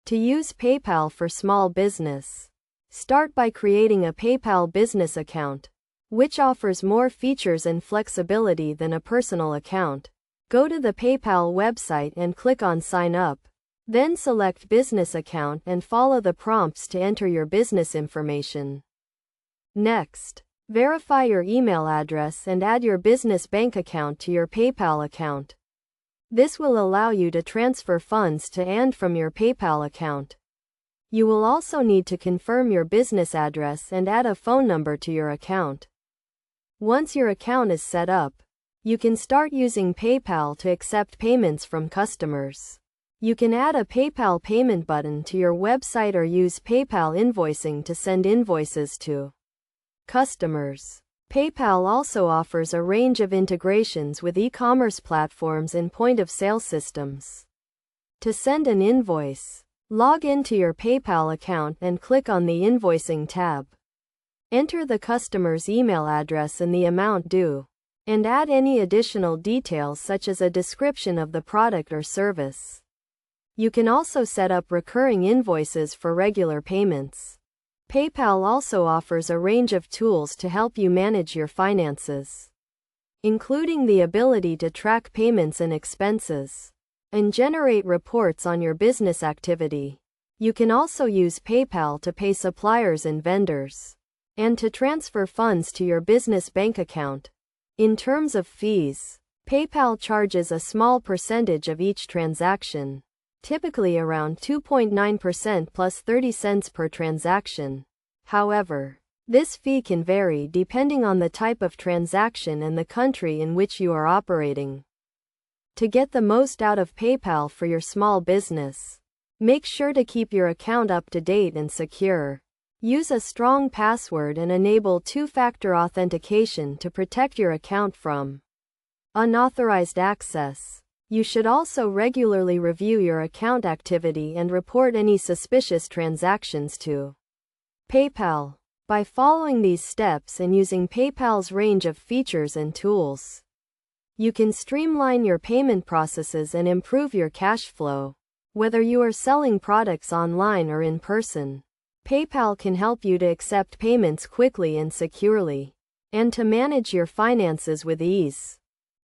To use PayPal for small business. Start by creating a PayPal business account, which offers more features and flexibility than a personal account. Go to the PayPal website and click on Sign Up. Then select Business Account and follow the prompts to enter your business information. Next, verify your email address and add your business bank account to your PayPal account. This will allow you to transfer funds to and from your PayPal account. You will also need to confirm your business address and add a phone number to your account. Once your account is set up, you can start using PayPal to accept payments from customers. You can add a PayPal payment button to your website or use PayPal invoicing to send invoices to customers. PayPal also offers a range of integrations with e-commerce platforms and point-of-sale systems. To send an invoice, log into your PayPal account and click on the Invoicing tab. Enter the customer's email address and the amount due, and add any additional details such as a description of the product or service. You can also set up recurring invoices for regular payments. PayPal also offers a range of tools to help you manage your finances, including the ability to track payments and expenses, and generate reports on your business activity. You can also use PayPal to pay suppliers and vendors, and to transfer funds to your business bank account. In terms of fees, PayPal charges a small percentage of each transaction, typically around 2.9% plus 30 cents per transaction. However, this fee can vary depending on the type of transaction and the country in which you are operating. To get the most out of PayPal for your small business, make sure to keep your account up to date and secure. Use a strong password and enable two-factor authentication to protect your account from unauthorized access. You should also regularly review your account activity and report any suspicious transactions to PayPal. By following these steps and using PayPal's range of features and tools, you can streamline your payment processes and improve your cash flow. Whether you are selling products online or in person, PayPal can help you to accept payments quickly and securely, and to manage your finances with ease.